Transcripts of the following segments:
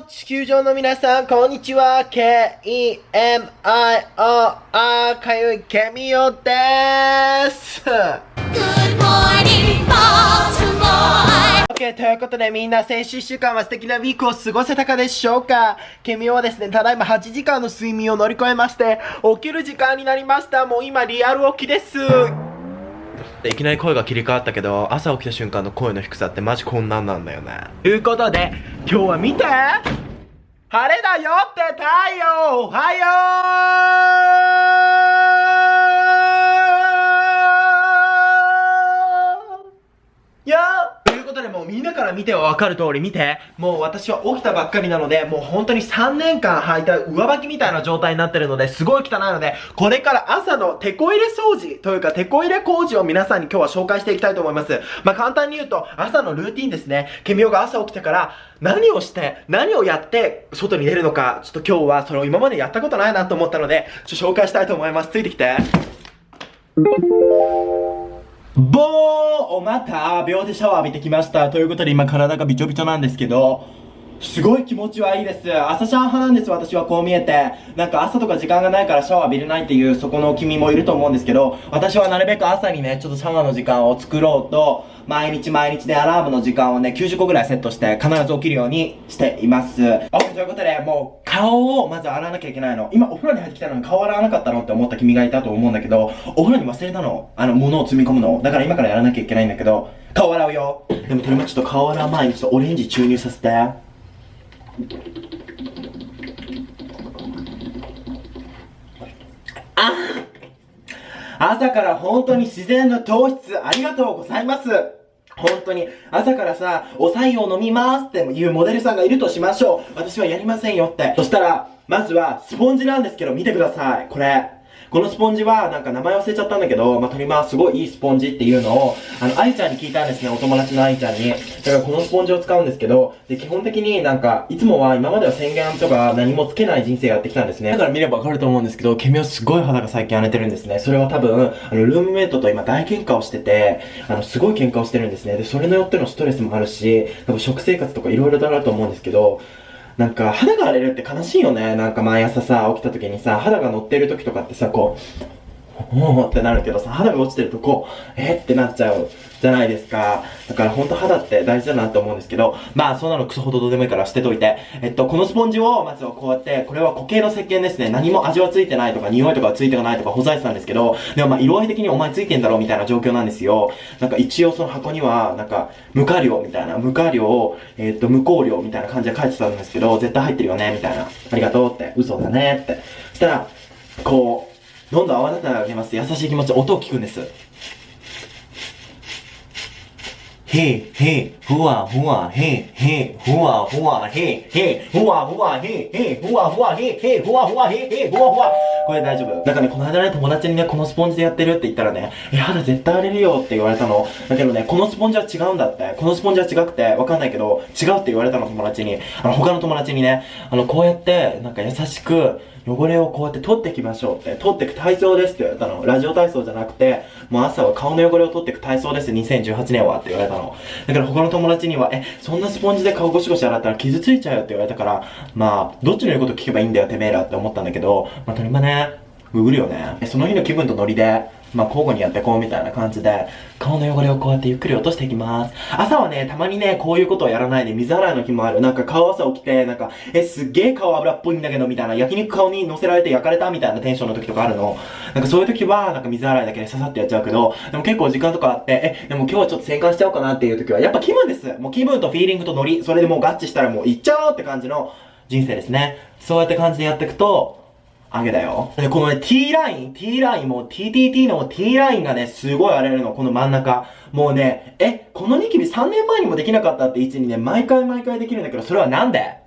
地球上の皆さん、こんにちは。K-E-M-I-O-R かゆいケミオです。Good morning, Baltimore! OK、ということでみんな先週1週間は素敵なウィークを過ごせたかでしょうか。ケミオはですね、ただいま8時間の睡眠を乗り越えまして、起きる時間になりました。もう今リアル起きです。いきなり声が切り替わったけど、朝起きた瞬間の声の低さってマジこんなんなんだよね。ということで、今日は見て、晴れだよって太陽、おはよーよということで、もうみんなから見てわかる通り見て、もう私は起きたばっかりなので、もう本当に3年間履いた上履きみたいな状態になってるので、すごい汚いので、これから朝のテこ入れ掃除というかテこ入れ工事を皆さんに今日は紹介していきたいと思います。まあ簡単に言うと、朝のルーティンですね。ケミオが朝起きてから何をして、何をやって外に出るのか、ちょっと今日はそれを今までやったことないなと思ったので、紹介したいと思います。ついてきて。また秒でシャワー浴びてきました。ということで今体がびちょびちょなんですけど、すごい気持ちはいいです。朝シャワー派なんです。私はこう見えて。なんか朝とか時間がないからシャワー浴びれないっていうそこの君もいると思うんですけど、私はなるべく朝にね、ちょっとシャワーの時間を作ろうと、毎日でアラームの時間をね、90個ぐらいセットして必ず起きるようにしています。ということで、もう顔をまず洗わなきゃいけないの。今お風呂に入ってきたのに顔洗わなかったのって思った君がいたと思うんだけど、お風呂に忘れたの。物を積み込むの。だから今からやらなきゃいけないんだけど、顔洗うよ。でもとりまちょっと顔洗う前にちょっとオレンジ注入させて。朝から本当に自然の糖質ありがとうございます。本当に朝からさ、お白湯を飲みますっていうモデルさんがいるとしましょう。私はやりませんよって。そしたら、まずはスポンジなんですけど見てください。このスポンジはなんか名前忘れちゃったんだけど、とりまはすごいいいスポンジっていうのを、愛ちゃんに聞いたんですね、お友達の愛ちゃんに。だからこのスポンジを使うんですけど、で、基本的になんか、いつもは今までは洗顔とか何もつけない人生やってきたんですね。だから見ればわかると思うんですけど、ケミオすごい肌が最近荒れてるんですね。それは多分、ルームメイトと今大喧嘩をしてて、すごい喧嘩をしてるんですね。で、それによってのストレスもあるし、多分食生活とか色々だなと思うんですけど、なんか肌が荒れるって悲しいよね。なんか毎朝さ、起きた時にさ、肌が乗ってる時とかってさ、こう、ってなるけどさ、肌が落ちてるとこう、ってなっちゃうじゃないですか。だからほんと肌って大事だなって思うんですけど、そんなのクソほどどうでもいいから捨てといて。このスポンジをまずはこうやって、これは固形の石鹸ですね。何も味はついてないとか、匂いとかついてないとか、ほざいてたんですけど、でも色合い的にお前ついてんだろうみたいな状況なんですよ。なんか一応その箱には、なんか、無香料みたいな、無香料、無香料みたいな感じで書いてたんですけど、絶対入ってるよねみたいな。ありがとうって、嘘だねって。そしたら、こう、どんどん泡立ててあげます。優しい気持ち、音を聞くんです。へふわふわ、ふわふわ、ふわふわ、ふわふわ、ふわふわ、ふわふわ。これ大丈夫。だからね、この間ね、友達にね、このスポンジでやってるって言ったらね、肌絶対荒れるよって言われたの。だけどね、このスポンジは違うんだって。このスポンジは違くて、わかんないけど、違うって言われたの、友達に。他の友達にね、こうやって、なんか優しく、汚れをこうやって取っていきましょうって。取っていく体操ですって言われたの。ラジオ体操じゃなくて、もう朝は顔の汚れを取っていく体操です。2018年はって言われたの。だから他の友達には、そんなスポンジで顔ゴシゴシ洗ったら傷ついちゃうよって言われたから、どっちの言うこと聞けばいいんだよ、てめえらって思ったんだけど、とりまね、ググるよね。その日の気分とノリで、交互にやってこうみたいな感じで、顔の汚れをこうやってゆっくり落としていきます。朝はね、たまにね、こういうことをやらないで水洗いの日もある。なんか顔朝起きて、なんか、すっげえ顔油っぽいんだけど、みたいな、焼肉顔に乗せられて焼かれたみたいなテンションの時とかあるの。なんかそういう時は、なんか水洗いだけでささってやっちゃうけど、でも結構時間とかあって、でも今日はちょっと洗顔しちゃおうかなっていう時は、やっぱ気分です。もう気分とフィーリングとノリ、それでもう合致したらもう行っちゃおうって感じの人生ですね。そうやって感じでやっていくと、あげだよ。で、このね、T ライン、もう TTT の T ラインがね、すごい荒れるの、この真ん中。もうね、このニキビ3年前にもできなかったって位置にね、毎回できるんだけど、それはなんで？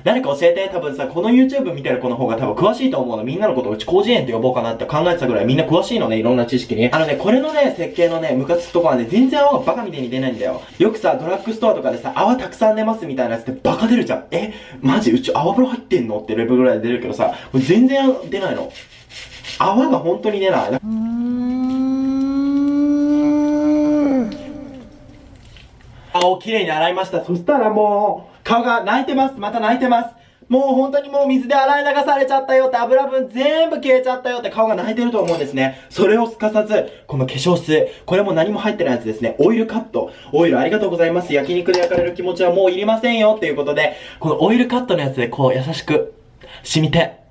誰か教えて。多分さ、この YouTube 見てる子の方が多分詳しいと思うの。みんなのことをうち広辞苑って呼ぼうかなって考えてたぐらいみんな詳しいのね、いろんな知識に。これのね、設計のね、ムカつくとこはね、全然泡がバカみたいに出ないんだよ。よくさ、ドラッグストアとかでさ、泡たくさん出ますみたいなやつってバカ出るじゃん。マジうち泡風呂入ってんのってレベルぐらいで出るけどさ、これ全然出ないの。泡が本当に出ない。顔をきれいに洗いました。そしたらもう、顔が泣いてます。また泣いてます。もう本当にもう水で洗い流されちゃったよって、油分全部消えちゃったよって顔が泣いてると思うんですね。それをすかさず、この化粧水、これも何も入ってないやつですね。オイルカット。オイルありがとうございます。焼肉で焼かれる気持ちはもういりませんよっていうことで、このオイルカットのやつでこう優しく、染みて、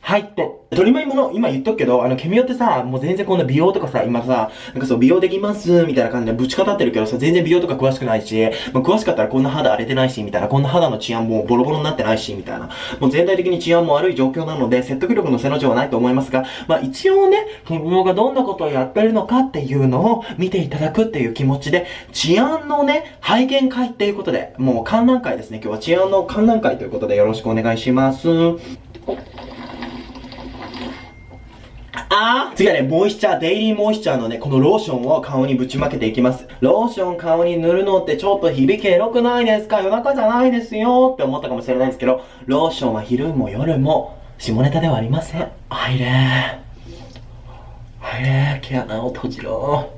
入って。取り前もの、今言っとくけど、ケミオってさ、もう全然こんな美容とかさ、今さ、なんかそう、美容できます、みたいな感じでぶち語ってるけどさ、全然美容とか詳しくないし、まあ、詳しかったらこんな肌荒れてないし、みたいな、こんな肌の治安もボロボロになってないし、みたいな。もう全体的に治安も悪い状況なので、説得力の背の字はないと思いますが、まあ一応ね、ケミオがどんなことをやってるのかっていうのを見ていただくっていう気持ちで、治安のね、拝見会っていうことで、もう観覧会ですね。今日は治安の観覧会ということでよろしくお願いします。次はね、モイスチャー、デイリーモイスチャーのね、このローションを顔にぶちまけていきます。ローション顔に塗るのってちょっと響きエロくないですか？夜中じゃないですよって思ったかもしれないんですけど、ローションは昼も夜も下ネタではありません。入れー、毛穴を閉じろ。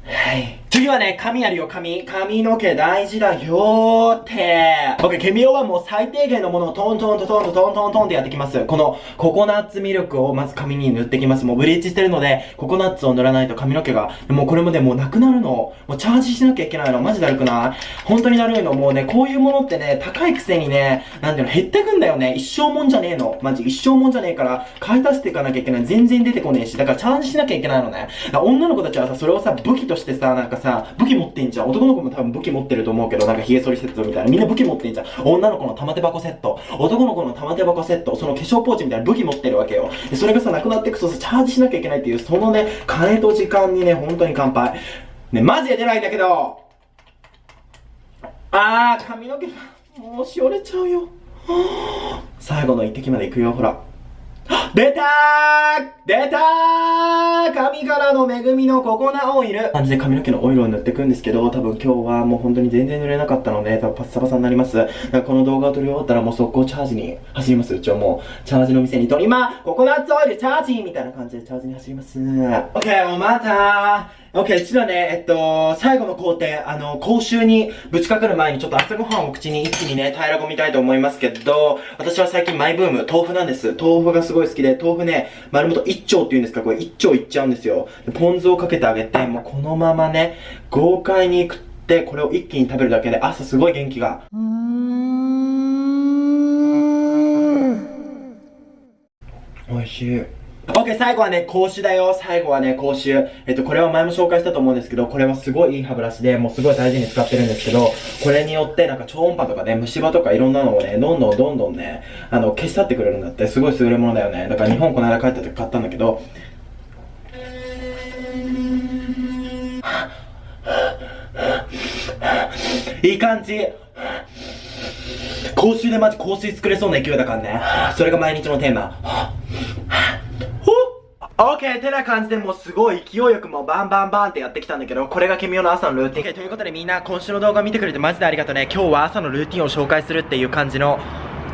はい。次はね、髪やるよ、髪の毛大事だよーって。OK、ケミオはもう最低限のものをトントンってやってきます。このココナッツミルクをまず髪に塗ってきます。もうブリーチしてるので、ココナッツを塗らないと髪の毛が、もうこれもね、もうなくなるの。もうチャージしなきゃいけないの。マジだるくない？本当にだるいの。もうね、こういうものってね、高いくせにね、なんていうの、減ってくんだよね。一生もんじゃねえの。マジ一生もんじゃねえから、買い足していかなきゃいけない。全然出てこねえし、だからチャージしなきゃいけないのね。だから女の子たちはさ、それをさ、武器としてさ、なんかさ、武器持ってんじゃん。男の子も多分武器持ってると思うけど、なんか髭剃りセットみたいな。みんな武器持ってんじゃん。女の子の玉手箱セット。男の子の玉手箱セット。その化粧ポーチみたいな武器持ってるわけよ。でそれがさ、なくなっていくとさ、チャージしなきゃいけないっていう、そのね、金と時間にね、本当に乾杯。ね、マジで出ないんだけど。髪の毛が、もうしおれちゃうよ。最後の一滴まで行くよ、ほら。出たー髪からの恵みのココナオイル感じで髪の毛のオイルを塗っていくんですけど、多分今日はもう本当に全然塗れなかったので、多分パッサパサになります。だからこの動画を撮り終わったらもう速攻チャージに走ります。うちはもう、チャージの店に今、ココナッツオイルチャージみたいな感じでチャージに走ります。OK、またOK、実はね、最後の工程、口臭にぶちかかる前にちょっと朝ごはんを口に一気にね、平らごみたいと思いますけど、私は最近マイブーム、豆腐なんです。豆腐がすごい好きで、豆腐ね、丸ごと一丁っていうんですか、これ一丁いっちゃうんですよ。でポン酢をかけてあげて、もうこのままね、豪快に食って、これを一気に食べるだけで、朝すごい元気が。美味しい。OK、最後はね、口臭だよ。最後はね、口臭。これは前も紹介したと思うんですけど、これはすごいいい歯ブラシで、もうすごい大事に使ってるんですけど、これによって、なんか超音波とかね、虫歯とかいろんなのをね、どんどんね、消し去ってくれるんだって、すごい優れものだよね。だから日本この間帰った時買ったんだけど、いい感じ。口臭でマジ香水作れそうな勢いだからね。それが毎日のテーマ。OK、てな感じでもうすごい勢いよくもうバンバンバンってやってきたんだけど、これがケミオの朝のルーティン。OK、ということでみんな今週の動画見てくれてマジでありがとうね。今日は朝のルーティンを紹介するっていう感じの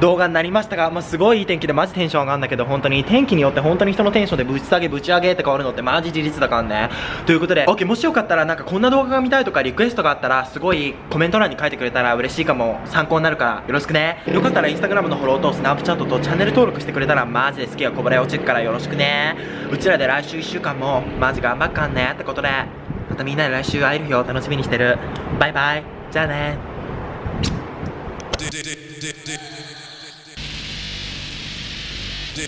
動画になりましたが、すごいいい天気でマジテンション上がるんだけど、本当に天気によって本当に人のテンションでぶち下げぶち上げって変わるのってマジ自立だからね。ということで OK、もしよかったらなんかこんな動画が見たいとかリクエストがあったらすごいコメント欄に書いてくれたら嬉しいかも。参考になるからよろしくね。よかったらインスタグラムのフォローとスナップチャットとチャンネル登録してくれたらマジで好きがこぼれ落ちるからよろしくね。うちらで来週1週間もマジ頑張っかんねってことで、またみんなで来週会える日を楽しみにしてる。バイバイ、じゃあね。